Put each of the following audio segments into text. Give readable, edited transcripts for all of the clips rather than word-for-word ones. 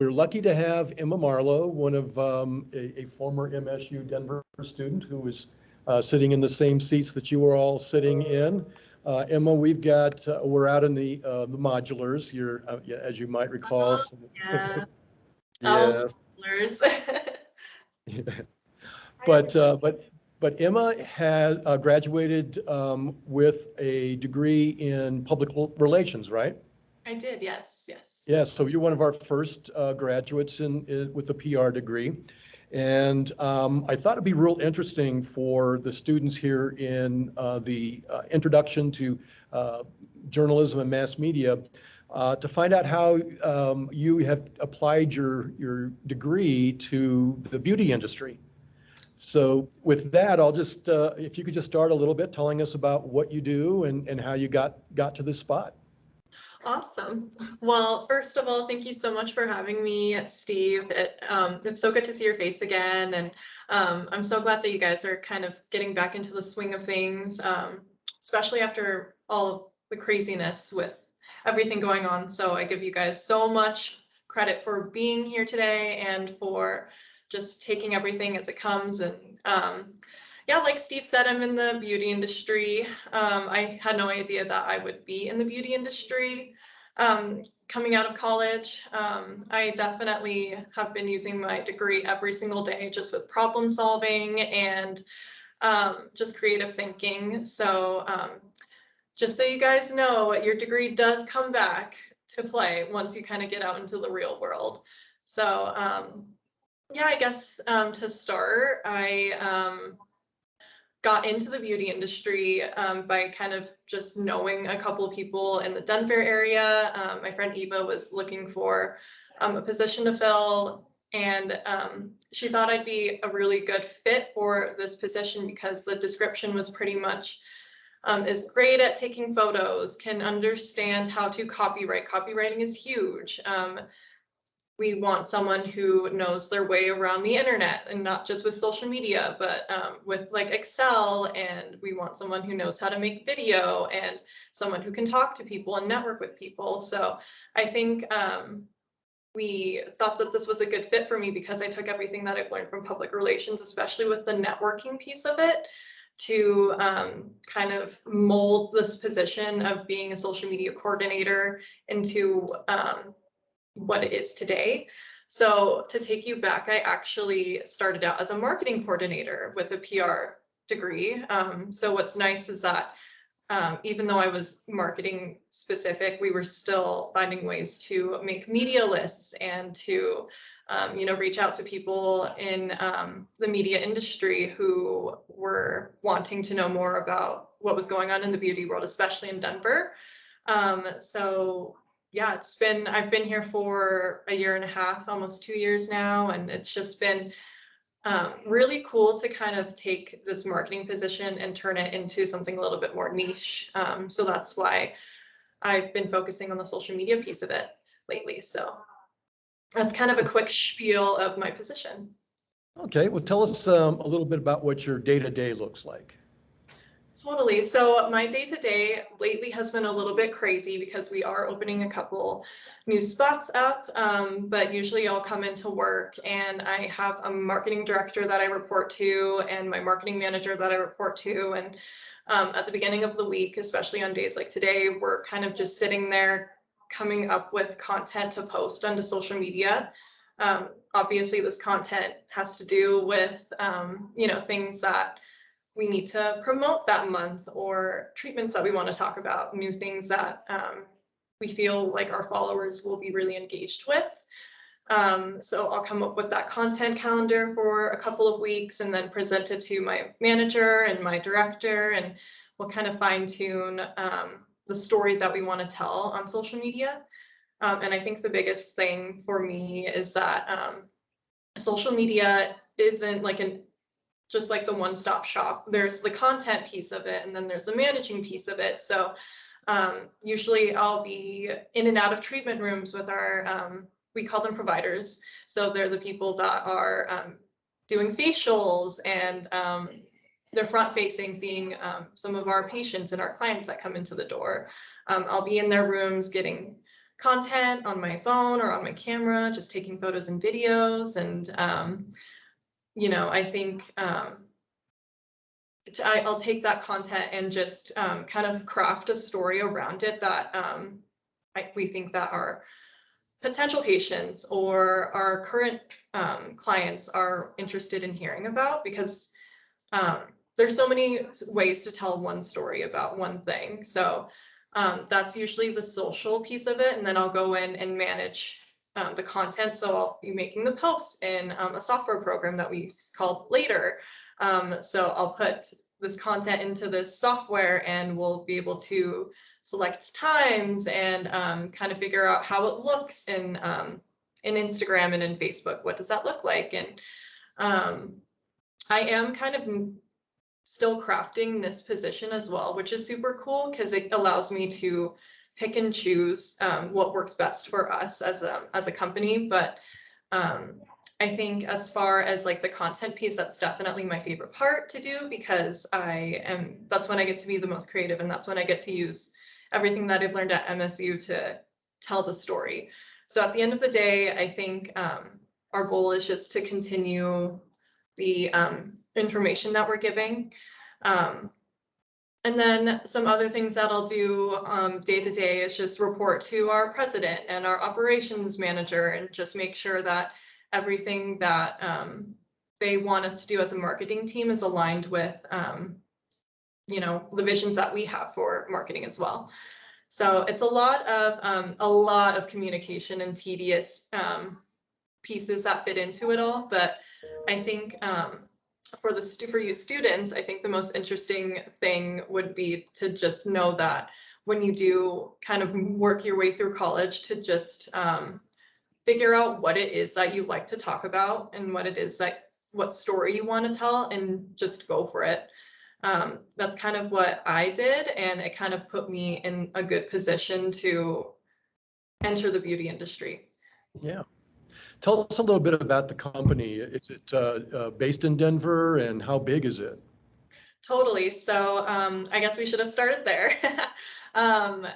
We're lucky to have Emma Marlow, one of a former MSU Denver student who was sitting in the same seats that you were all sitting in. Emma, we're out in the modulars. You're, as you might recall. Yeah. Yes. But Emma has graduated with a degree in public relations, right? I did, yes. Yes, so you're one of our first graduates with a PR degree. And I thought it'd be real interesting for the students here in the introduction to journalism and mass media to find out how you have applied your degree to the beauty industry. So with that, I'll just, if you could just start a little bit telling us about what you do and how you got to this spot. Awesome. Well, first of all, thank you so much for having me, Steve. It's so good to see your face again. And I'm so glad that you guys are kind of getting back into the swing of things, especially after all of the craziness with everything going on. So I give you guys so much credit for being here today and for just taking everything as it comes. And yeah, like Steve said, I'm in the beauty industry. I had no idea that I would be in the beauty industry coming out of college. I definitely have been using my degree every single day just with problem solving and just creative thinking. So just so you guys know, your degree does come back to play once you kind of get out into the real world. So yeah, I guess to start, I got into the beauty industry by kind of just knowing a couple of people in the Denver area. My friend Eva was looking for a position to fill, and she thought I'd be a really good fit for this position because the description was pretty much is great at taking photos, can understand how to copyright. Copywriting is huge. We want someone who knows their way around the internet and not just with social media, but with like Excel. And we want someone who knows how to make video and someone who can talk to people and network with people. So I think we thought that this was a good fit for me because I took everything that I've learned from public relations, especially with the networking piece of it, to kind of mold this position of being a social media coordinator into what it is today. So to take you back, I actually started out as a marketing coordinator with a PR degree. So what's nice is that even though I was marketing specific, we were still finding ways to make media lists and to reach out to people in the media industry who were wanting to know more about what was going on in the beauty world, especially in Denver. So yeah, I've been here for a year and a half, almost 2 years now, and it's just been really cool to kind of take this marketing position and turn it into something a little bit more niche. So that's why I've been focusing on the social media piece of it lately. So that's kind of a quick spiel of my position. Okay, well, tell us a little bit about what your day-to-day looks like. Totally. So my day-to-day lately has been a little bit crazy because we are opening a couple new spots up, but usually I'll come into work and I have a marketing director that I report to and my marketing manager that I report to. And at the beginning of the week, especially on days like today, we're kind of just sitting there coming up with content to post onto social media. Obviously, this content has to do with, things that we need to promote that month or treatments that we want to talk about, new things that we feel like our followers will be really engaged with. So I'll come up with that content calendar for a couple of weeks and then present it to my manager and my director, and we'll kind of fine tune the story that we want to tell on social media. And I think the biggest thing for me is that social media isn't just like the one-stop shop. There's the content piece of it, and then there's the managing piece of it. So usually I'll be in and out of treatment rooms with our, we call them providers. So they're the people that are doing facials and they're front-facing, seeing some of our patients and our clients that come into the door. I'll be in their rooms getting content on my phone or on my camera, just taking photos and videos. And, you know, I think I'll take that content and just kind of craft a story around it that we think that our potential patients or our current clients are interested in hearing about, because there's so many ways to tell one story about one thing. So that's usually the social piece of it. And then I'll go in and manage the content. So I'll be making the posts in a software program that we call Later. So I'll put this content into this software and we'll be able to select times and kind of figure out how it looks in Instagram and in Facebook. What does that look like? And I am kind of still crafting this position as well, which is super cool because it allows me to pick and choose what works best for us as a company. But I think as far as like the content piece, that's definitely my favorite part to do, because that's when I get to be the most creative, and that's when I get to use everything that I've learned at MSU to tell the story. So at the end of the day, I think our goal is just to continue the information that we're giving. And then some other things that I'll do day to day is just report to our president and our operations manager and just make sure that everything that they want us to do as a marketing team is aligned with you know, the visions that we have for marketing as well. So it's a lot of communication and tedious pieces that fit into it all. But I think for you students, I think the most interesting thing would be to just know that when you do kind of work your way through college, to just figure out what it is that you like to talk about and what it is that what story you want to tell, and just go for it. That's kind of what I did, and it kind of put me in a good position to enter the beauty industry. Yeah. Tell us a little bit about the company. Is it based in Denver, and how big is it? Totally. So I guess we should have started there.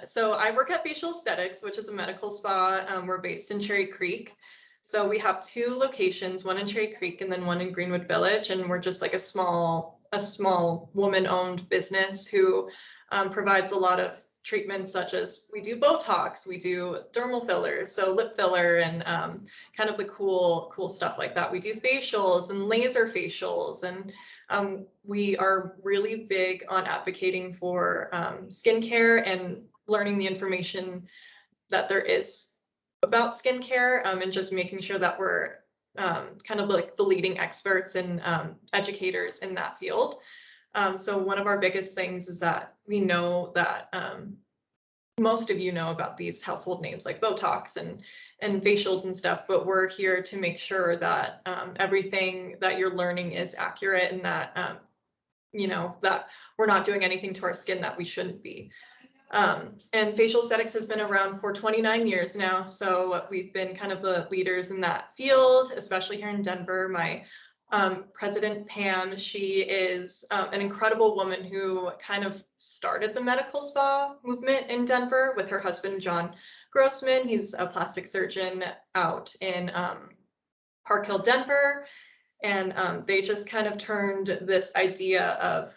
So I work at Facial Aesthetics, which is a medical spa. We're based in Cherry Creek. So we have 2 locations, one in Cherry Creek and then one in Greenwood Village. And we're just like a small woman-owned business who provides a lot of treatments, such as we do Botox, we do dermal fillers, so lip filler and kind of the cool stuff like that. We do facials and laser facials, and we are really big on advocating for skincare and learning the information that there is about skincare, and just making sure that we're kind of like the leading experts and educators in that field. So one of our biggest things is that we know that most of you know about these household names like Botox and facials and stuff, but we're here to make sure that everything that you're learning is accurate, and that you know, that we're not doing anything to our skin that we shouldn't be. And Facial Aesthetics has been around for 29 years now, so we've been kind of the leaders in that field, especially here in Denver. My president, Pam, she is an incredible woman who kind of started the medical spa movement in Denver with her husband, John Grossman. He's a plastic surgeon out in Park Hill, Denver. And they just kind of turned this idea of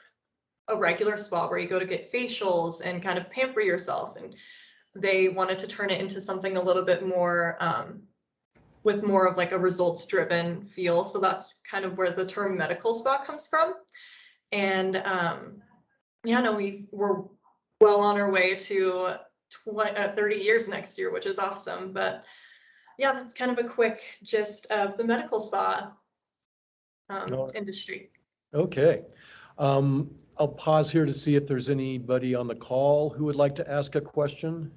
a regular spa where you go to get facials and kind of pamper yourself, and they wanted to turn it into something a little bit more with more of like a results driven feel. So that's kind of where the term medical spa comes from. And yeah, no, we're well on our way to 30 years next year, which is awesome. But yeah, that's kind of a quick gist of the medical spa industry. Okay. I'll pause here to see if there's anybody on the call who would like to ask a question.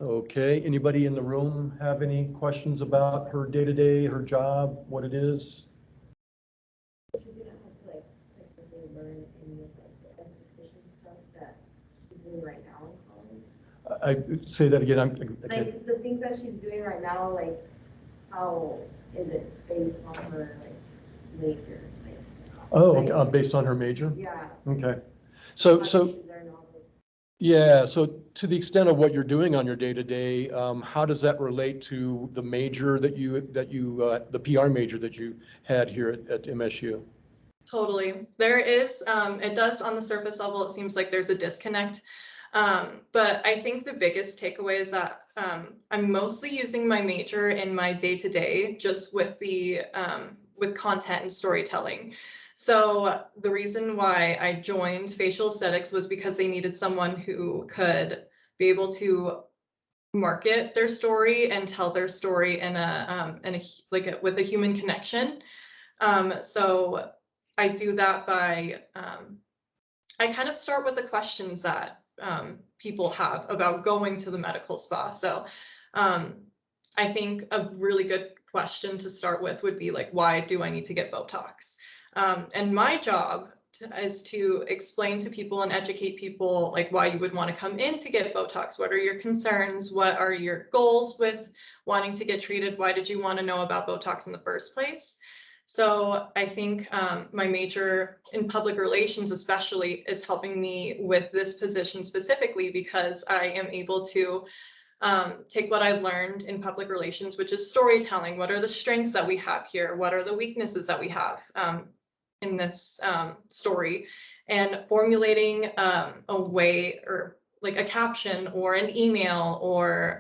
Okay, anybody in the room have any questions about her day-to-day, her job, what it is? I say that again. Like the things that she's doing right now, like how is it based on her like major? Oh, okay. Based on her major? Yeah. Okay. So, how so, to learn all those. yeah, so to the extent of what you're doing on your day-to-day, how does that relate to the major the PR major that you had here at MSU? Totally. There is, it does on the surface level, it seems like there's a disconnect. But I think the biggest takeaway is that I'm mostly using my major in my day-to-day just with with content and storytelling. So the reason why I joined facial aesthetics was because they needed someone who could be able to market their story and tell their story in with a human connection. So I do that by I kind of start with the questions that people have about going to the medical spa. So I think a really good question to start with would be like, why do I need to get Botox? And my job is to explain to people and educate people like why you would want to come in to get Botox. What are your concerns? What are your goals with wanting to get treated? Why did you want to know about Botox in the first place? So I think my major in public relations especially is helping me with this position specifically because I am able to take what I learned in public relations, which is storytelling. What are the strengths that we have here? What are the weaknesses that we have in this story? And formulating a way or like a caption or an email or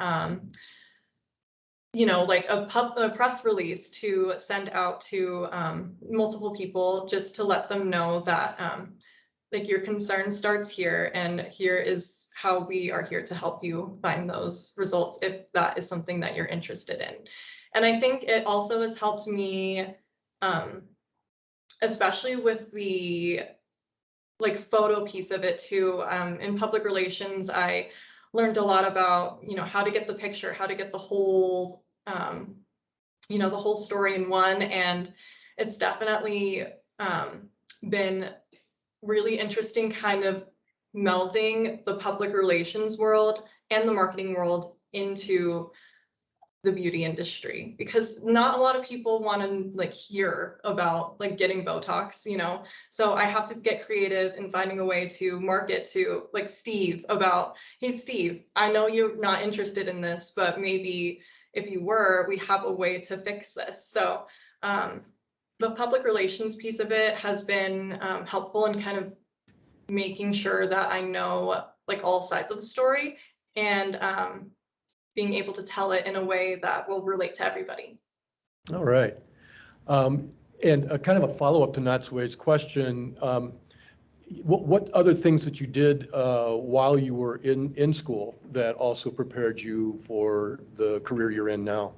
like a press release to send out to multiple people just to let them know that like your concern starts here and here is how we are here to help you find those results if that is something that you're interested in. And I think it also has helped me, especially with the like photo piece of it too. In public relations, I learned a lot about, how to get the picture, how to get the whole, the whole story in one. And it's definitely been really interesting kind of melding the public relations world and the marketing world into the beauty industry because not a lot of people want to like hear about like getting Botox, so I have to get creative in finding a way to market to like Steve about, hey Steve, I know you're not interested in this, but maybe if you were, we have a way to fix this. So the public relations piece of it has been helpful in kind of making sure that I know like all sides of the story and being able to tell it in a way that will relate to everybody. All right. And a kind of a follow-up to Natsue's question, what other things that you did while you were in school that also prepared you for the career you're in now?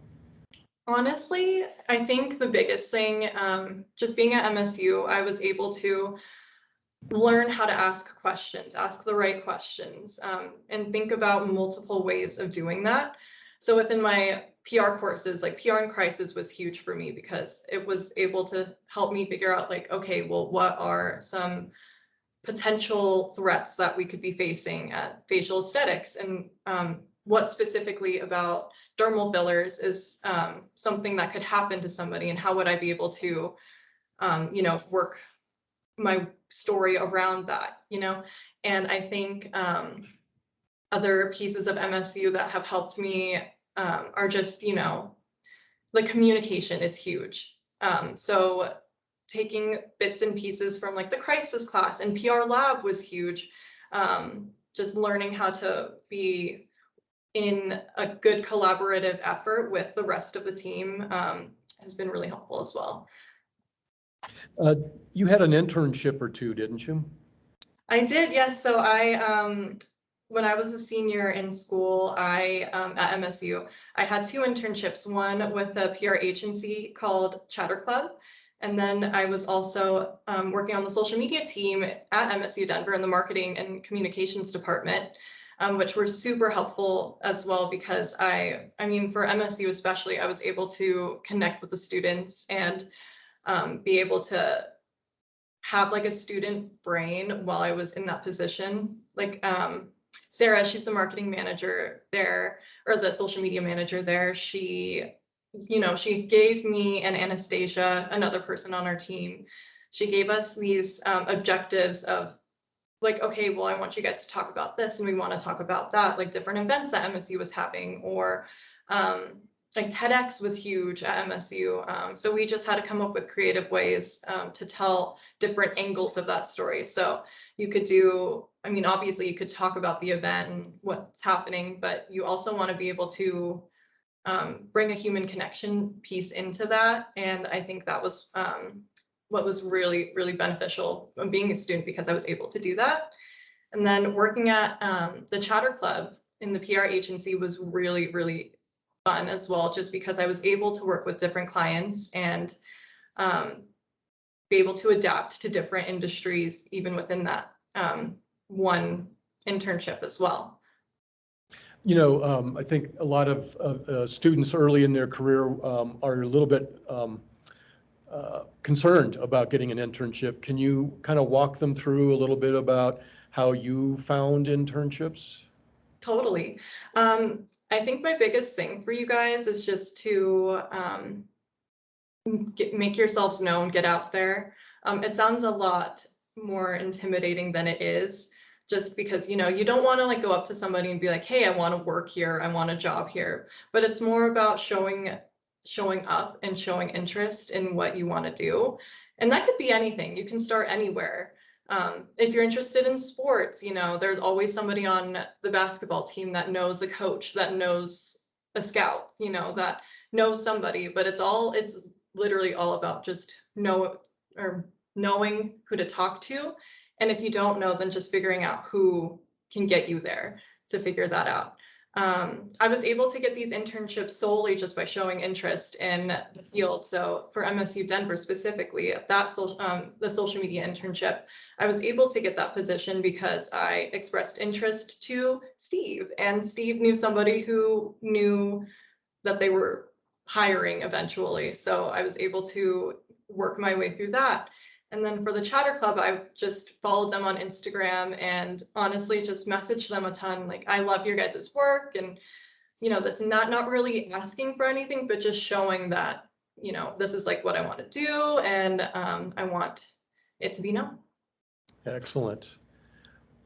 Honestly, I think the biggest thing, just being at MSU, I was able to learn how to ask questions, ask the right questions, and think about multiple ways of doing that. So within my PR courses, like PR in Crisis was huge for me because it was able to help me figure out like, okay, well, what are some potential threats that we could be facing at facial aesthetics, and what specifically about dermal fillers is something that could happen to somebody, and how would I be able to, work my story around that, And I think other pieces of MSU that have helped me are just, like communication is huge. So taking bits and pieces from like the crisis class and PR lab was huge. Just learning how to be in a good collaborative effort with the rest of the team has been really helpful as well. You had an internship or two, didn't you? I did, yes. So when I was a senior in school, at MSU, I had 2 internships, one with a PR agency called Chatter Club. And then I was also working on the social media team at MSU Denver in the marketing and communications department, which were super helpful as well because I mean, for MSU especially, I was able to connect with the students and be able to have like a student brain while I was in that position. Like Sarah, she's the marketing manager there, or the social media manager there. She gave me and Anastasia, another person on our team, she gave us these objectives of like, okay, well, I want you guys to talk about this and we want to talk about that, like different events that MSU was having, or like TEDx was huge at MSU. So we just had to come up with creative ways to tell different angles of that story. So you could do, I mean, obviously you could talk about the event and what's happening, but you also want to be able to bring a human connection piece into that. And I think that was what was really, really beneficial from being a student, because I was able to do that. And then working at the Chatter Club in the PR agency was really, really fun as well, just because I was able to work with different clients and be able to adapt to different industries, even within that one internship as well. You know, I think a lot of students early in their career are a little bit concerned about getting an internship. Can you kind of walk them through a little bit about how you found internships? Totally. I think my biggest thing for you guys is just to make yourselves known, get out there. It sounds a lot more intimidating than it is, just because, you know, you don't want to like go up to somebody and be like, hey, I want to work here, I want a job here. But it's more about showing up and showing interest in what you want to do. And that could be anything. You can start anywhere. If you're interested in sports, you know, there's always somebody on the basketball team that knows a coach, that knows a scout, you know, that knows somebody. But it's literally all about just knowing who to talk to. And if you don't know, then just figuring out who can get you there to figure that out. I was able to get these internships solely just by showing interest in the field. So for MSU Denver specifically, the social media internship, I was able to get that position because I expressed interest to Steve, and Steve knew somebody who knew that they were hiring eventually. So I was able to work my way through that. And then for the Chatter Club, I just followed them on Instagram and honestly just messaged them a ton. Like, I love your guys' work, and, you know, this not really asking for anything, but just showing that, you know, this is like what I want to do, and I want it to be known. Excellent.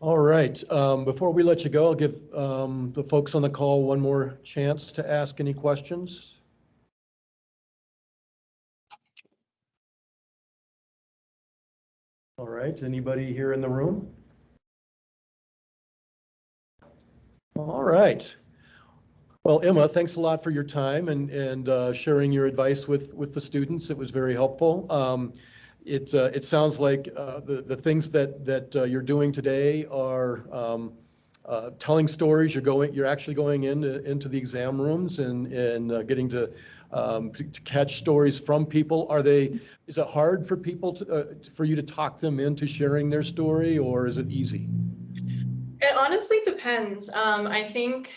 All right. Before we let you go, I'll give the folks on the call one more chance to ask any questions. All right, anybody here in the room? All right. Well, Emma, thanks a lot for your time and sharing your advice with the students. It was very helpful. It sounds like the things that you're doing today are telling stories. You're actually going into the exam rooms and getting to catch stories from people. Is it hard for people for you to talk them into sharing their story, or is it easy? It honestly depends. I think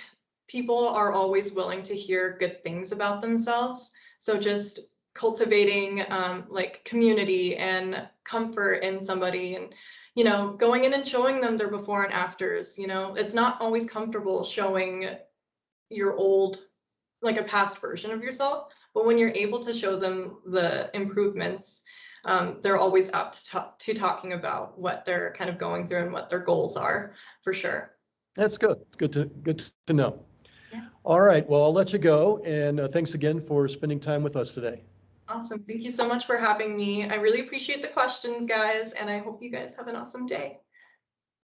people are always willing to hear good things about themselves. So just cultivating like community and comfort in somebody, and, you know, going in and showing them their before and afters. You know, it's not always comfortable showing your old, like a past version of yourself, but when you're able to show them the improvements, they're always up to talking about what they're kind of going through and what their goals are, for sure. That's good. Good to know. Yeah. All right. Well, I'll let you go. And thanks again for spending time with us today. Awesome. Thank you so much for having me. I really appreciate the questions, guys, and I hope you guys have an awesome day.